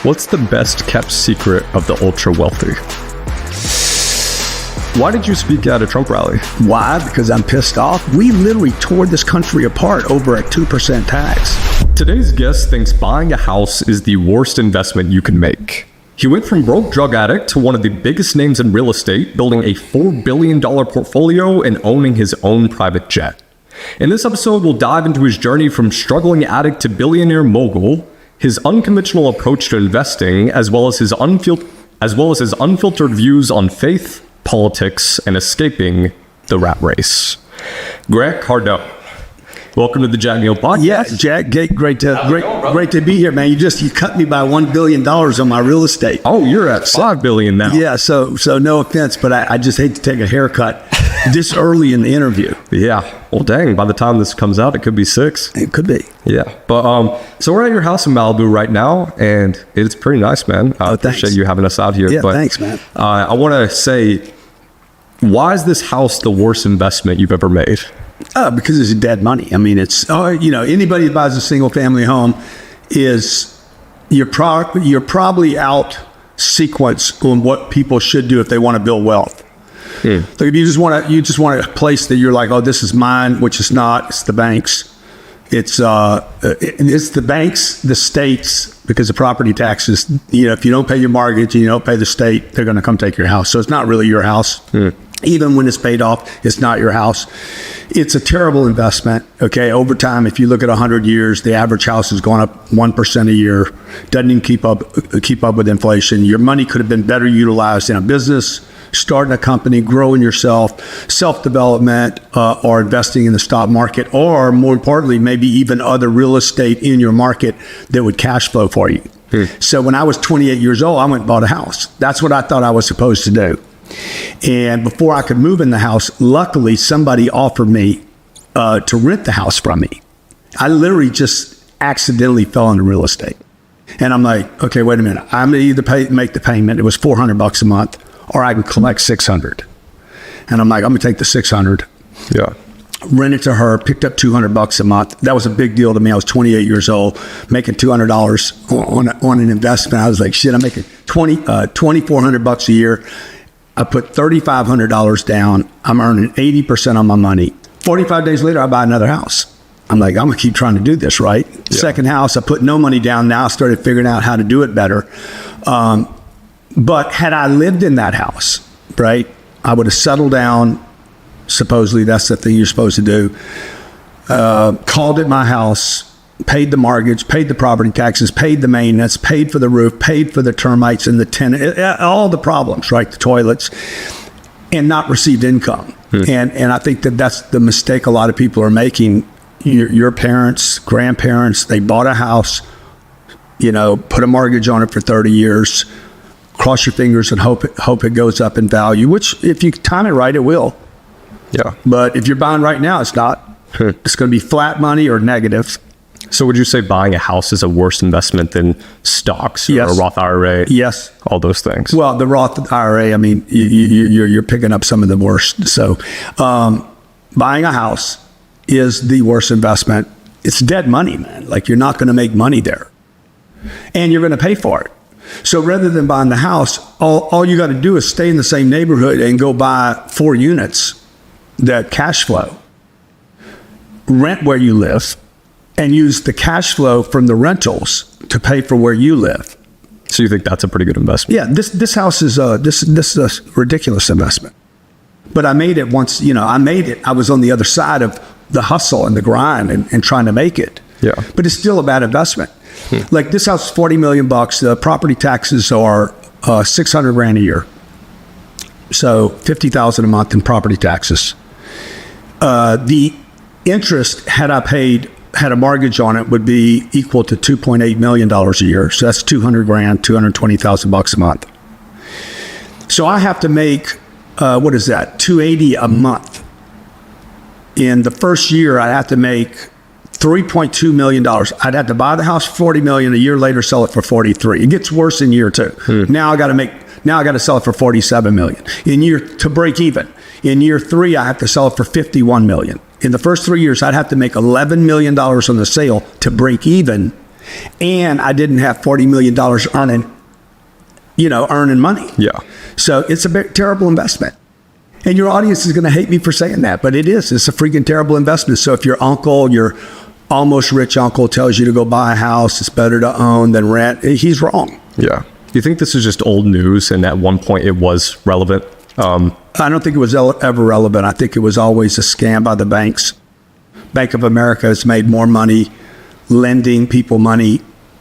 What's the best kept secret of the ultra wealthy? Why did you speak at a Trump rally? Why? Because I'm pissed off. We literally tore this country apart over a 2% tax. Today's guest thinks buying a house is the worst investment you can make. He went from broke drug addict to one of the biggest names in real estate, building a $4 billion portfolio and owning his own private jet. In this episode, we'll dive into his journey from struggling addict to billionaire mogul, his unconventional approach to investing, as well as his unfiltered views on faith, politics, and escaping the rat race. Grant Cardone, welcome to the Jack Neal Podcast. Yeah, Jack, great to be here, man. You cut me by $1 billion on my real estate. Oh, you're at $5 billion now. Yeah, so no offense, but I just hate to take a haircut this early in the interview. Yeah. Well, dang, by the time this comes out, it could be 6. It could be. Yeah. But so we're at your house in Malibu right now, and it's pretty nice, man. I appreciate you having us out here. Yeah, thanks, man. I want to say, why is this house the worst investment you've ever made? Because it's dead money. I mean, it's, anybody that buys a single family home you're probably out sequence on what people should do if they want to build wealth. Like if you just want a place that you're like, oh, this is mine, which is not. It's the banks. It's the banks, the states, because the property taxes. If you don't pay your mortgage and you don't pay the state, they're going to come take your house. So it's not really your house. Even when it's paid off, it's not your house. It's a terrible investment. Okay, over time, if you look at 100 years, the average house has gone up 1% a year. Doesn't even keep up with inflation. Your money could have been better utilized in a business, starting a company, growing yourself, self-development, or investing in the stock market, or more importantly, maybe even other real estate in your market that would cash flow for you. So when I was 28 years old, I went and bought a house. That's what I thought I was supposed to do. And before I could move in the house, luckily somebody offered me to rent the house from me. I literally just accidentally fell into real estate. And I'm like, okay, wait a minute. I'm going to either make the payment. It was $400 a month, or I can collect $600. And I'm like, I'm going to take the $600. Yeah. Rent it to her, picked up $200 a month. That was a big deal to me. I was 28 years old, making $200 on an investment. I was like, shit, I'm making $2,400 a year. I put $3,500 down. I'm earning 80% on my money. 45 days later, I buy another house. I'm like, I'm going to keep trying to do this, right? Yeah. Second house, I put no money down. Now I started figuring out how to do it better. But had I lived in that house, right, I would have settled down. Supposedly, that's the thing you're supposed to do. Called it my house, paid the mortgage, paid the property taxes, paid the maintenance, paid for the roof, paid for the termites and the tenant, all the problems, right, the toilets, and not received income. And I think that's the mistake a lot of people are making. Your parents, grandparents, they bought a house, put a mortgage on it for 30 years, cross your fingers and hope it goes up in value, which if you time it right, it will. Yeah. But if you're buying right now, it's not. It's going to be flat money or negative. So would you say buying a house is a worse investment than stocks or a Roth IRA? Yes. All those things. Well, the Roth IRA, I mean, you're picking up some of the worst. So buying a house is the worst investment. It's dead money, man. Like, you're not going to make money there. And you're going to pay for it. So rather than buying the house, all you got to do is stay in the same neighborhood and go buy 4 units that cash flow, rent where you live, and use the cash flow from the rentals to pay for where you live. So you think that's a pretty good investment? Yeah, this house is this is a ridiculous investment. But I made it once. I made it. I was on the other side of the hustle and the grind and trying to make it. Yeah. But it's still a bad investment. Like, this house is $40 million. The property taxes are $600,000 a year. So $50,000 a month in property taxes. The interest, had a mortgage on it, would be equal to $2.8 million a year. So that's $200,000, $220,000 a month. So I have to make, what is that? $280,000 a month. In the first year, I have to make $3.2 million. I'd have to buy the house for $40 million. A year later, sell it for $43 million. It gets worse in year 2. Now I got to sell it for $47 million to break even. In year 3, I have to sell it for $51 million. In the first 3 years, I'd have to make $11 million on the sale to break even. And I didn't have $40 million earning money. Yeah. So it's a terrible investment. And your audience is going to hate me for saying that, but it is. It's a freaking terrible investment. So if your uncle, your almost rich uncle tells you to go buy a house, it's better to own than rent, he's wrong. Yeah. Do you think this is just old news and at one point it was relevant? I don't think it was ever relevant. I think it was always a scam by the banks. Bank of America has made more money lending people money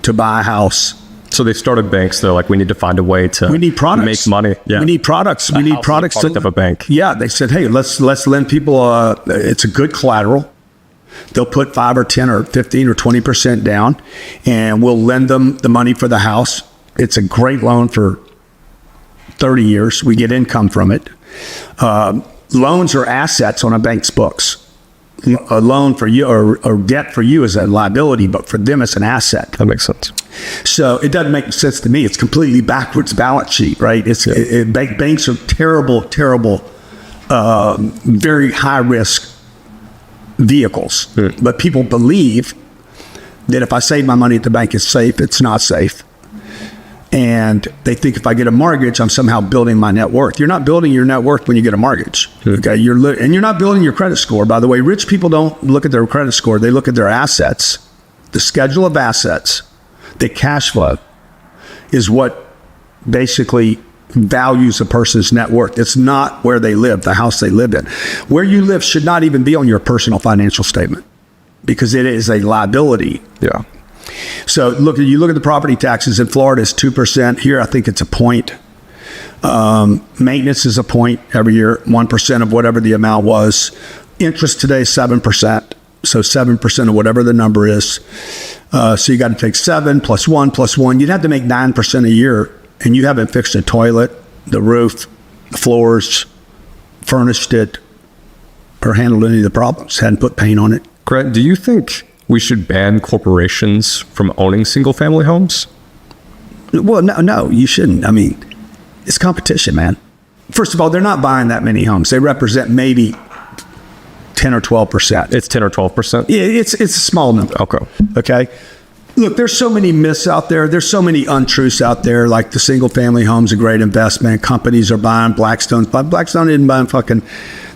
to buy a house. So they started banks. They're like, we need to find a way to make money. Yeah. We need products. We need products to have a bank. Yeah. They said, hey, let's lend people. It's a good collateral. They'll put 5 or 10 or 15 or 20% down, and we'll lend them the money for the house. It's a great loan for 30 years. We get income from it. Loans are assets on a bank's books. A loan for you or debt for you is a liability, but for them it's an asset. That makes sense. So it doesn't make sense to me. It's completely backwards balance sheet, right? Banks are terrible, very high risk vehicles. But people believe that if I save my money at the bank, it's safe. It's not safe. And they think if I get a mortgage, I'm somehow building my net worth. You're not building your net worth when you get a mortgage. Okay, and you're not building your credit score. By the way, rich people don't look at their credit score. They look at their assets. The schedule of assets, the cash flow, is what basically values a person's net worth. It's not where they live, the house they lived in. Where you live should not even be on your personal financial statement because it is a liability. Yeah. So you look at the property taxes in Florida, it's 2%. Here, I think it's a point. Maintenance is a point every year, 1% of whatever the amount was. Interest today is 7%. So 7% of whatever the number is. So you got to take 7 plus 1 plus 1. You'd have to make 9% a year, and you haven't fixed a toilet, the roof, the floors, furnished it, or handled any of the problems. Hadn't put paint on it. Grant, do you think we should ban corporations from owning single-family homes? Well, no, you shouldn't. I mean, it's competition, man. First of all, they're not buying that many homes. They represent maybe 10 or 12%. It's 10 or 12%? Yeah, it's a small number. Okay. Look, there's so many myths out there. There's so many untruths out there, like the single-family home's a great investment. Companies are buying Blackstone. Blackstone isn't buying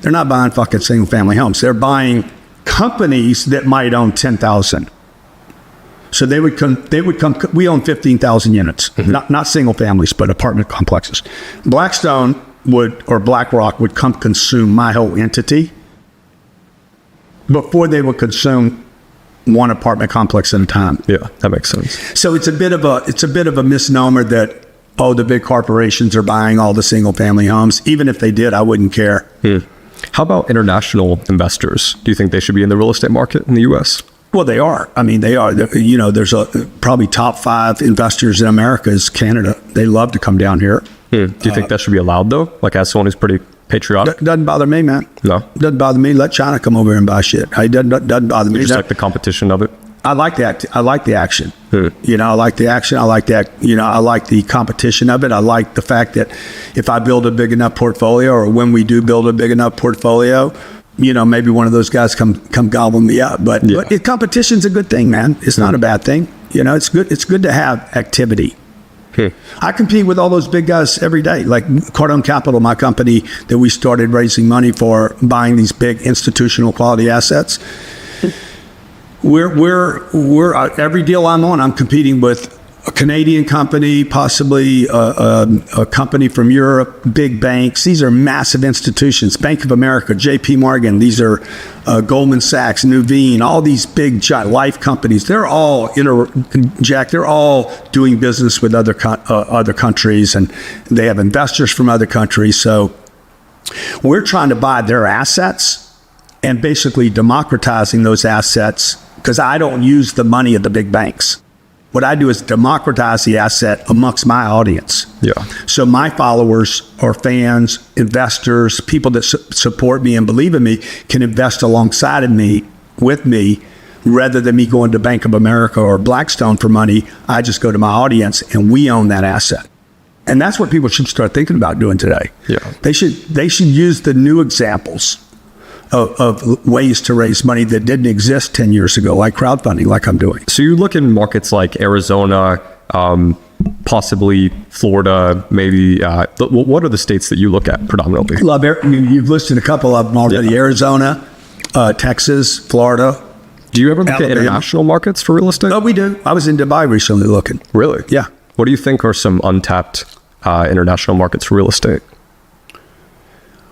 they're not buying fucking single-family homes. They're buying companies that might own 10,000. So they would come, we own 15,000 units, not single families, but apartment complexes. Blackstone or BlackRock would come consume my whole entity before they would consume one apartment complex at a time. Yeah, that makes sense. So it's a bit of a misnomer that, the big corporations are buying all the single family homes. Even if they did, I wouldn't care. How about international investors? Do you think they should be in the real estate market in the U.S.? Well, they are. I mean, they are. There's probably top 5 investors in America is Canada. They love to come down here. Do you think that should be allowed, though? Like, as someone who's pretty patriotic? Doesn't bother me, man. No? Doesn't bother me. Let China come over here and buy shit. It doesn't bother me. You just like the competition of it? I like that. I like the action. I like the action. I like that. I like the competition of it. I like the fact that if I build a big enough portfolio, or when we do build a big enough portfolio, maybe one of those guys come gobble me up. But competition's a good thing, man. It's not a bad thing. It's good. It's good to have activity. I compete with all those big guys every day, like Cardone Capital, my company that we started raising money for, buying these big institutional quality assets. We're every deal I'm on, I'm competing with a Canadian company, possibly a company from Europe, big banks. These are massive institutions. Bank of America, J.P. Morgan. These are Goldman Sachs, Nuveen, all these big life companies. They're all Jack. They're all doing business with other countries, and they have investors from other countries. So we're trying to buy their assets and basically democratizing those assets, because I don't use the money of the big banks. What I do is democratize the asset amongst my audience. Yeah. So my followers or fans, investors, people that support me and believe in me can invest alongside of me, with me, rather than me going to Bank of America or Blackstone for money. I just go to my audience and we own that asset. And that's what people should start thinking about doing today. Yeah. They should use the new examples of ways to raise money that didn't exist 10 years ago, like crowdfunding, like I'm doing. So you look in markets like Arizona, possibly Florida, maybe. What are the states that you look at predominantly? You've listed a couple of them already. Yeah. Arizona, Texas, Florida. Do you ever look at international markets for real estate? Oh, we do. I was in Dubai recently looking. Really? Yeah. What do you think are some untapped international markets for real estate?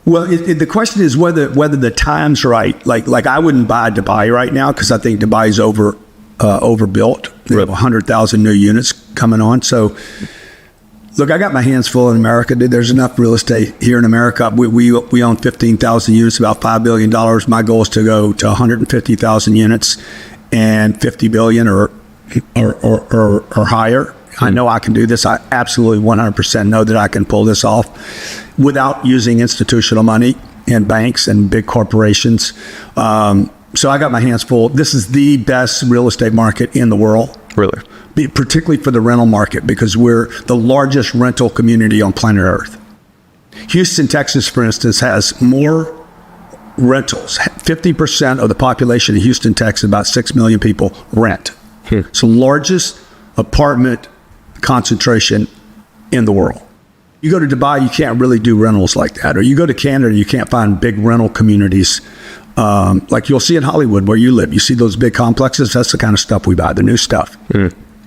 Well, the question is whether the time's right. Like I wouldn't buy Dubai right now because I think Dubai's overbuilt. They have 100,000 new units coming on. So, look, I got my hands full in America. Dude, there's enough real estate here in America. We own 15,000 units, about $5 billion. My goal is to go to 150,000 units and $50 billion or higher. I know I can do this. I absolutely 100% know that I can pull this off without using institutional money and banks and big corporations. So I got my hands full. This is the best real estate market in the world. Really? Particularly for the rental market, because we're the largest rental community on planet Earth. Houston, Texas, for instance, has more rentals. 50% of the population of Houston, Texas, about 6 million people, rent. It's the largest apartment concentration in the world. You go to Dubai, you can't really do rentals like that. Or you go to Canada, you can't find big rental communities like you'll see in Hollywood where you live. You see those big complexes, that's the kind of stuff we buy, the new stuff.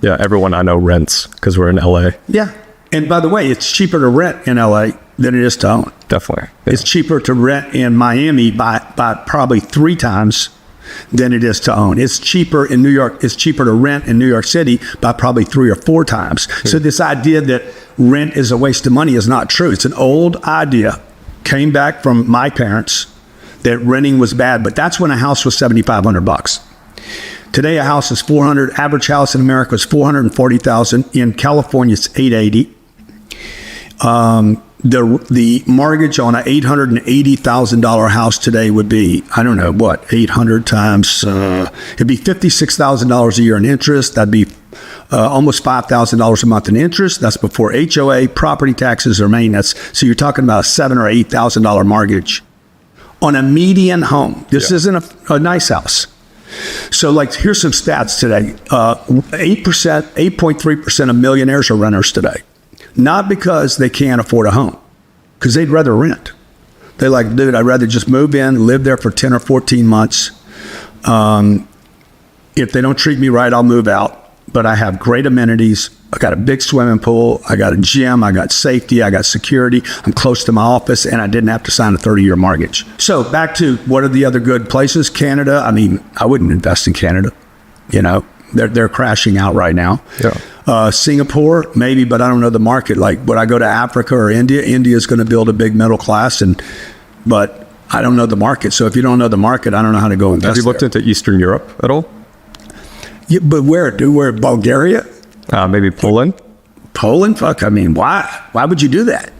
Yeah, everyone I know rents because we're in LA. Yeah. And by the way, it's cheaper to rent in LA than it is to own. Definitely. Yeah. It's cheaper to rent in Miami by probably 3 times than it is to own. It's cheaper in New York. It's cheaper to rent in New York City by probably 3 or 4 times. So this idea that rent is a waste of money is not true. It's an old idea, came back from my parents, that renting was bad. But that's when a house was $7,500. Today, a house is $400,000. Average house in America is $440,000. In California, it's $880,000. The mortgage on an $880,000 house today would be, I don't know, what, 800 times, it'd be $56,000 a year in interest. That'd be almost $5,000 a month in interest. That's before HOA, property taxes, or maintenance. So you're talking about a $7,000 or $8,000 mortgage on a median home. This isn't a nice house. So, like, here's some stats today. 8.3% of millionaires are renters today. Not because they can't afford a home, because they'd rather rent. They're like, dude, I'd rather just move in, live there for 10 or 14 months. If they don't treat me right, I'll move out. But I have great amenities. I got a big swimming pool. I got a gym. I got safety. I got security. I'm close to my office, and I didn't have to sign a 30-year mortgage. So back to what are the other good places? Canada. I mean, I wouldn't invest in Canada. You know, they're crashing out right now. Yeah. Singapore, maybe, but I don't know the market. Like, would I go to Africa or India? India is going to build a big middle class, but I don't know the market. So if you don't know the market, I don't know how to go invest. Have you looked into Eastern Europe at all? Yeah, but where? Bulgaria? Maybe Poland? Poland? Fuck, I mean, why? Why would you do that?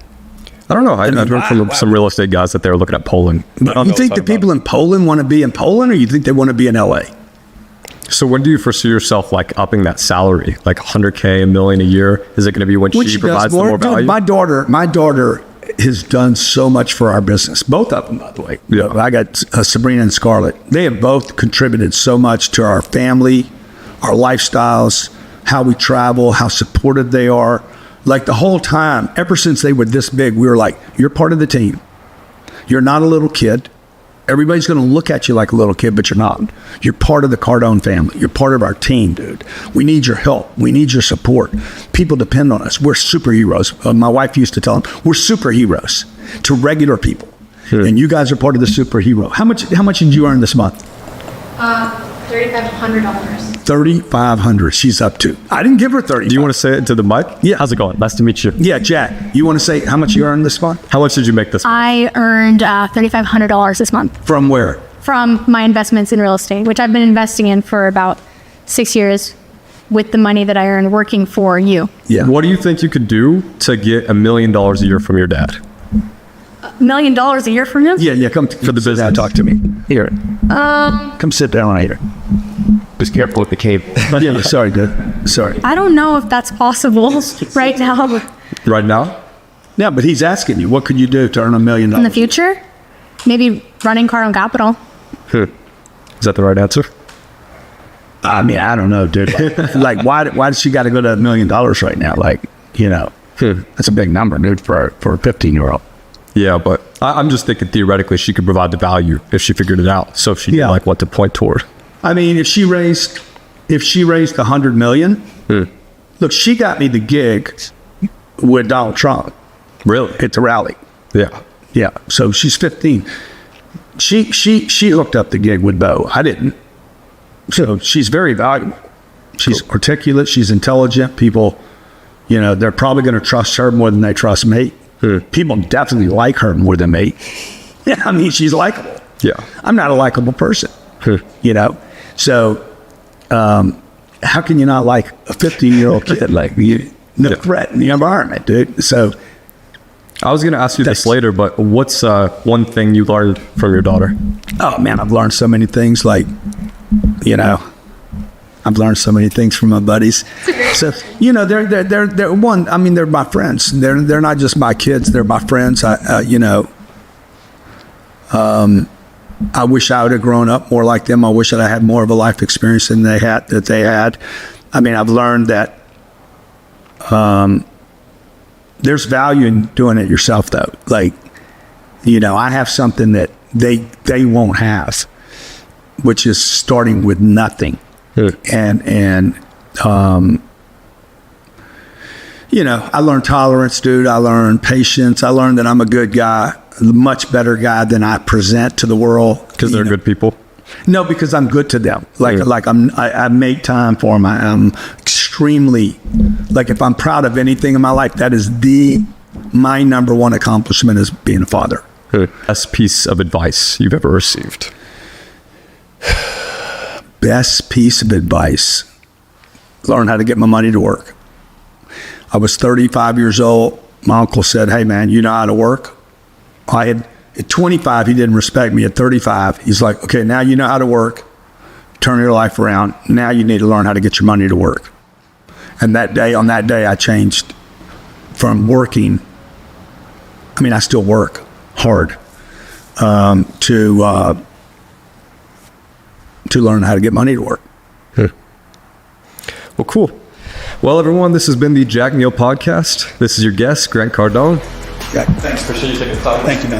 I don't know. I've heard from some real estate guys that they're looking at Poland. You think the people in Poland want to be in Poland, or you think they want to be in LA? So when do you foresee yourself like upping that salary, like $100K, $1 million a year? Is it going to be when she provides more value? Dude, my daughter has done so much for our business. Both of them, by the way. Yeah. I got Sabrina and Scarlett. They have both contributed so much to our family, our lifestyles, how we travel, how supportive they are. Like the whole time, ever since they were this big, we were like, you're part of the team. You're not a little kid. Everybody's going to look at you like a little kid, but you're not. You're part of the Cardone family. You're part of our team, dude. We need your help. We need your support. People depend on us. We're superheroes. My wife used to tell them, we're superheroes to regular people. And you guys are part of the superhero. How much did you earn this month? $3,500. $3,500 she's up to. I didn't give her 30. Do you want to say it into the mic? Yeah. How's it going? Nice to meet you. Yeah, Jack, you want to say how much you earned this month? How much did you make this month? I earned $3,500 this month From where? from my investments in real estate, which I've been investing in for about 6 years with the money that I earned working for you. Yeah. What do you think you could do to get $1 million a year from your dad? $1 million a year from you? Yeah, come for the business. Down, talk to me. Here. Come sit down right here. Just careful with the cave. Yeah, sorry, dude. Sorry. I don't know if that's possible right now. Right now? Yeah, but he's asking you, what could you do to earn $1 million? In the future, maybe running Cardinal Capital. Is that the right answer? I mean, I don't know, dude. Like, why does she got to go to $1 million right now? Like, that's a big number, dude, for a 15-year-old. Yeah, but I'm just thinking theoretically she could provide the value if she figured it out. So if she knew like what to point toward. I mean, if she raised $100 million, look, she got me the gig with Donald Trump. Really? At the rally. Yeah. Yeah. So she's 15. She hooked up the gig with Bo. I didn't. So she's very valuable. She's articulate. She's intelligent. People, they're probably going to trust her more than they trust me. People definitely like her more than me. Yeah, I mean, she's likable. Yeah. I'm not a likable person. So how can you not like a 15-year-old kid? Like, no threat in the environment, dude. So I was going to ask you this later, but what's one thing you learned from your daughter? Oh man, I've learned so many things. Like, I've learned so many things from my buddies. So, they're one. I mean, they're my friends. They're not just my kids. They're my friends. I wish I would have grown up more like them. I wish that I had more of a life experience than they had. I mean, I've learned that there's value in doing it yourself, though. Like, I have something that they won't have, which is starting with nothing. And I learned tolerance, dude. I learned patience. I learned that I'm a good guy, a much better guy than I present to the world. Because they're good people? No, because I'm good to them. I make time for them. I'm extremely, if I'm proud of anything in my life, that is my number one accomplishment is being a father. Best piece of advice you've ever received? Best piece of advice. Learn how to get my money to work. I was 35 years old. My uncle said, "Hey man, you know how to work?" At 25, he didn't respect me. At 35, he's like, "Okay, now you know how to work. Turn your life around. Now you need to learn how to get your money to work." And on that day, I changed from working. I mean, I still work hard to learn how to get money to work. Well, cool. Well, everyone, this has been the Jack Neal Podcast. This is your guest, Grant Cardone. Yeah, thanks. Appreciate you taking the time. Thank you, man.